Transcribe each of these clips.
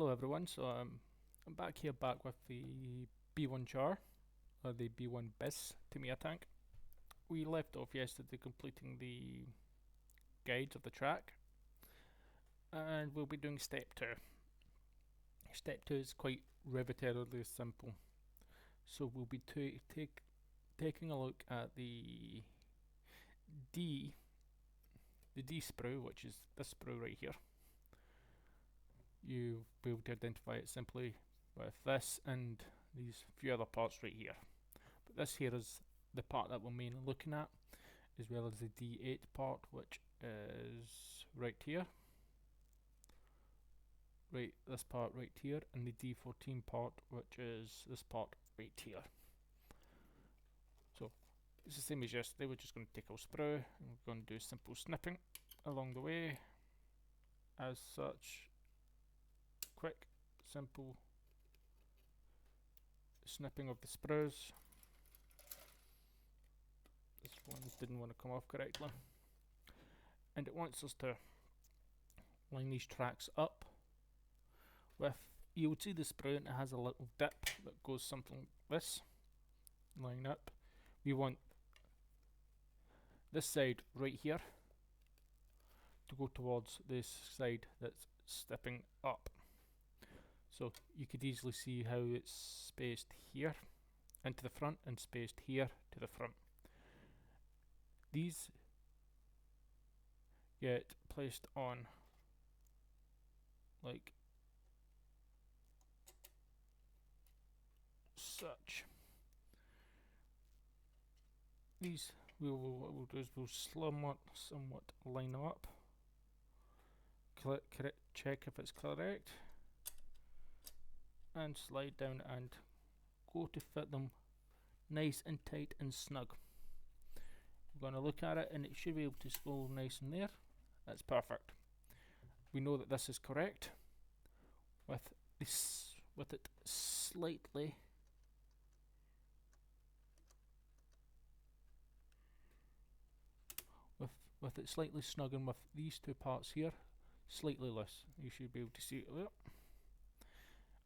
Hello everyone, I'm back here with the B1 jar, or the B1 Bis Tamiya tank. We left off yesterday completing the guides of the track, and we'll be doing step 2. Step 2 is quite rivetingly simple, so we'll be taking a look at D, the D sprue, which is this sprue right here. You'll be able to identify it simply with this and these few other parts right here. But this here is the part that we're mainly looking at, as well as the D8 part, which is right here, this part right here, and the D14 part, which is this part right here. So it's the same as yesterday. We're just going to take our sprue and we're going to do simple snipping along the way, as such. Quick, simple snipping of the sprues. This one didn't want to come off correctly, and it wants us to line these tracks up with, you would see the sprue and it has a little dip that goes something like this, line up. We want this side right here to go towards this side that's stepping up. So you could easily see how it's spaced here into the front and spaced here to the front. These get placed on like such. These what we'll do is we'll somewhat line them up, check if it's correct, and slide down and go to fit them nice and tight and snug. We're going to look at it and it should be able to go nice in there. That's perfect. We know that this is correct with it slightly with it slightly snug, and with these two parts here slightly loose. You should be able to see it there.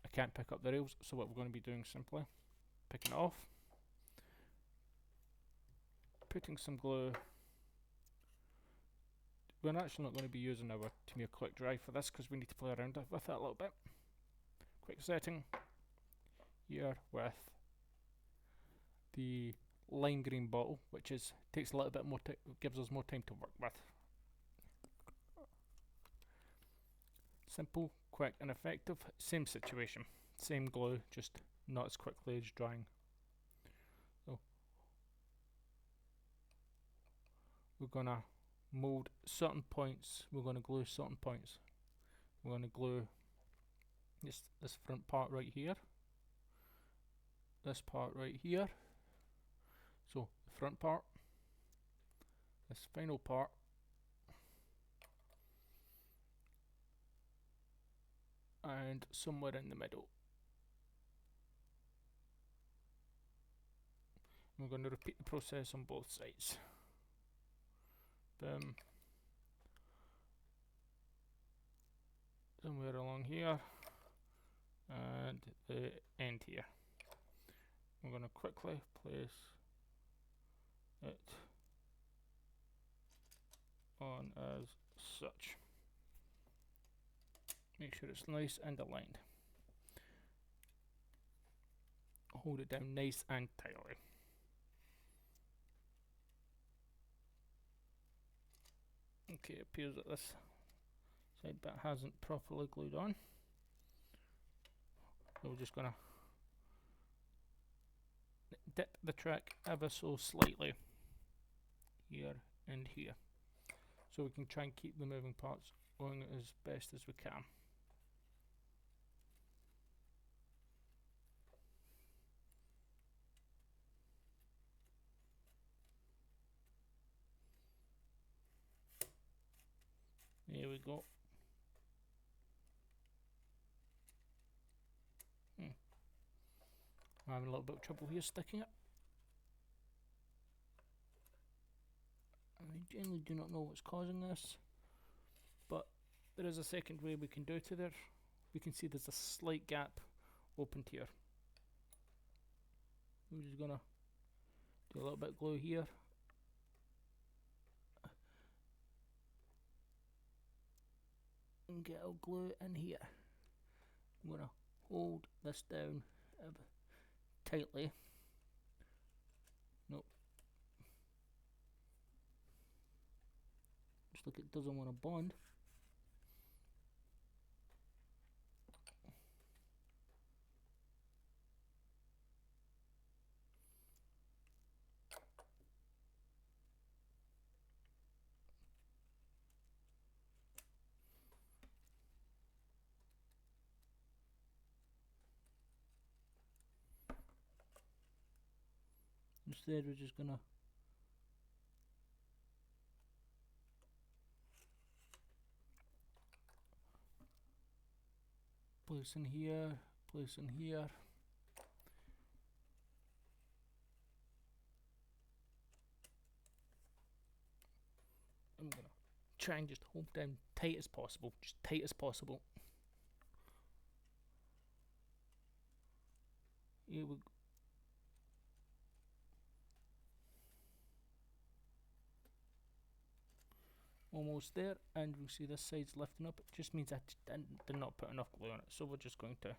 I can't pick up the rails, so what we're going to be doing simply picking it off, putting some glue. We're actually not going to be using our Tamiya quick dry for this because we need to play around with it a little bit. Quick setting here with the lime green bottle, which takes a little bit more, gives us more time to work with. Simple, quick and effective. Same situation, same glue, just not as quickly as drying. So we're gonna mold certain points, we're gonna glue certain points. We're gonna glue this front part right here, this part right here. So the front part, this final part, and somewhere in the middle. We're going to repeat the process on both sides. Boom. Somewhere along here, and the end here. I'm going to quickly place it on as such. Make sure it's nice and aligned. Hold it down nice and tightly. Okay, it appears that this side bit hasn't properly glued on. So we're just gonna dip the track ever so slightly here and here, so we can try and keep the moving parts going as best as we can. There we go. I'm having a little bit of trouble here sticking it. I generally do not know what's causing this, but there is a second way we can do it there. we can see there's a slight gap opened here. I'm just gonna do a little bit of glue here. And get our glue in here. I'm gonna hold this down tightly. Nope. Just like it doesn't want to bond. Instead, we're just gonna place in here, place in here. I'm gonna try and just hold down tight as possible, just tight as possible. Here we go. Almost there, and we see this side's lifting up. It just means I did not put enough glue on it, so we're just going to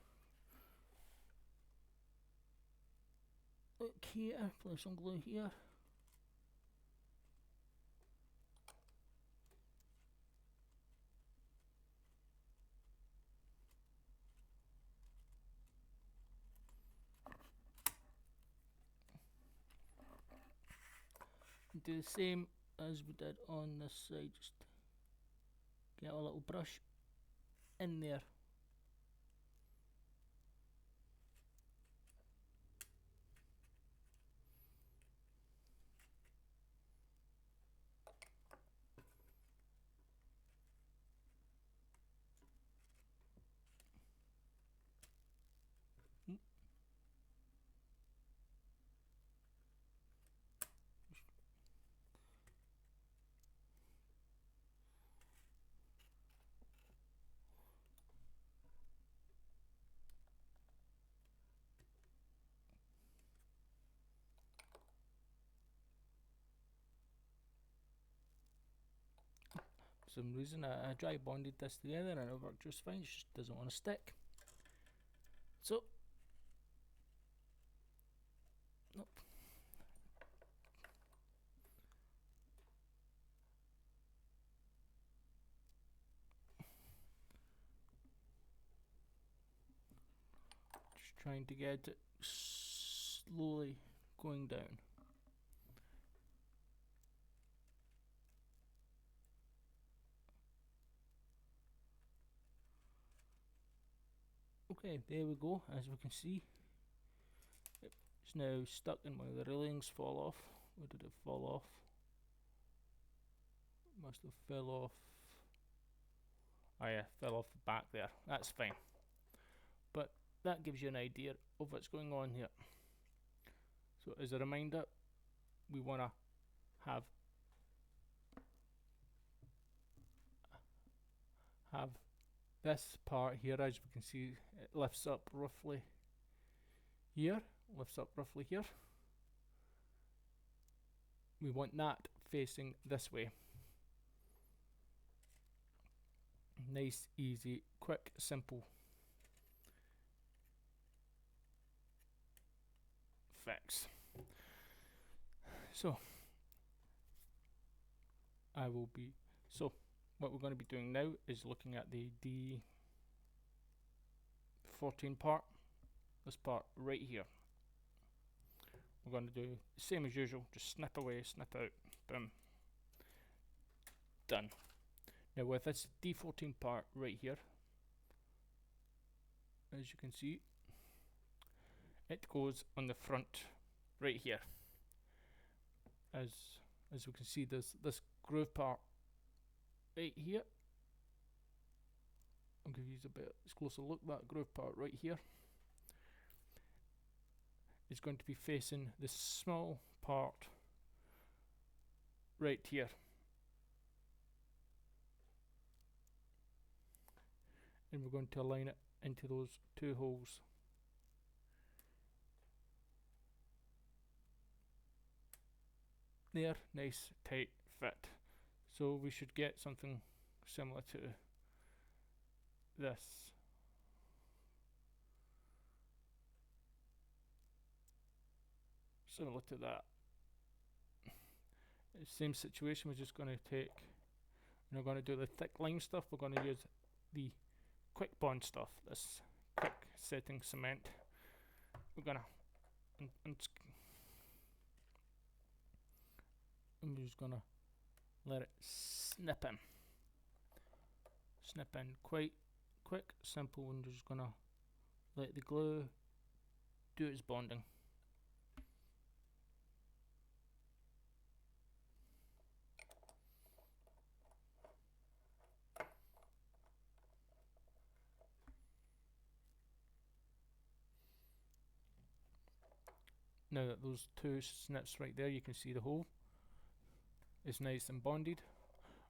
look here, place some glue here. Do the same as we did on this side, just get a little brush in there. For some reason I dry bonded this together and it worked just fine. It just doesn't want to stick. So, nope. Just trying to get it slowly going down. Okay, there we go. As we can see, it's now stuck in one of the railings. Fall off. Where did it fall off? It must have fell off. Oh yeah, fell off the back there. That's fine. But that gives you an idea of what's going on here. So as a reminder, we want to have this part here. As we can see, it lifts up roughly here, we want that facing this way. Nice, easy, quick, simple fix. So what we're going to be doing now is looking at the D14 part, this part right here. We're going to do the same as usual, just snip away, snip out, boom, done. Now with this D14 part right here, as you can see, it goes on the front right here. As we can see, there's this groove part right here. I'll give you a bit closer look. That groove part right here is going to be facing this small part right here. and we're going to align it into those two holes. There, nice tight fit. So we should get something similar to this. Similar to that. Same situation, we're just going to take, we're not going to do the thick lime stuff, we're going to use the quick bond stuff, this quick setting cement. We're going to, I'm just going to let it snip in. Snip in quite quick, simple, and just going to let the glue do its bonding. Now that those two snips right there, you can see the hole is nice and bonded.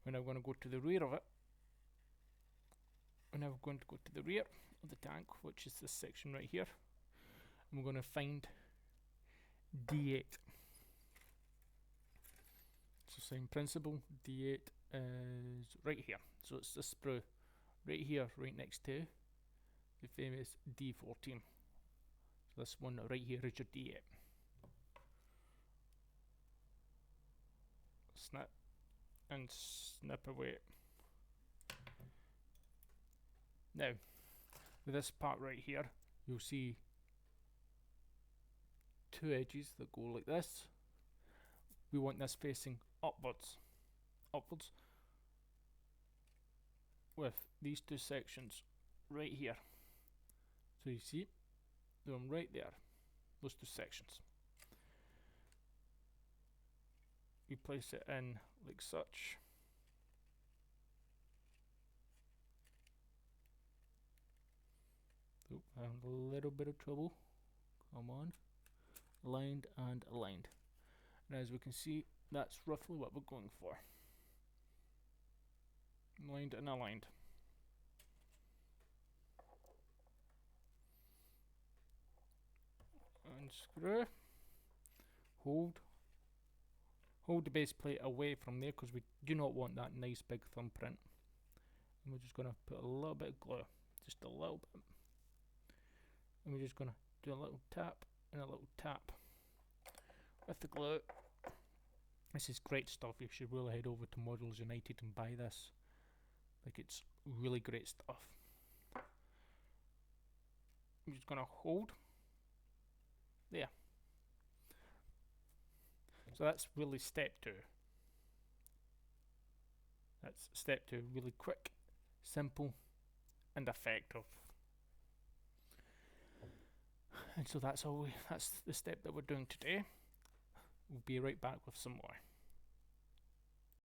We're now going to go to the rear of it. We're now going to go to the rear of the tank, which is this section right here. And we're going to find D8. So same principle, D8 is right here. So it's this sprue right here, right next to the famous D14. So this one right here is your D8. Snip and snip away. Now, with this part right here, you'll see two edges that go like this. We want this facing upwards, with these two sections right here. So you see them right there, those two sections. We place it in like such. Oh, I have a little bit of trouble. Come on. Aligned and aligned. And as we can see, that's roughly what we're going for. Aligned and aligned. Unscrew. Hold the base plate away from there because we do not want that nice big thumbprint. And we're just going to put a little bit of glue, just a little bit. And we're just going to do a little tap and a little tap with the glue. This is great stuff. You should really head over to Models United and buy this. Like, it's really great stuff. I'm just going to hold there. So that's really step 2. That's step 2, really quick, simple and effective. And so that's the step that we're doing today. We'll be right back with some more.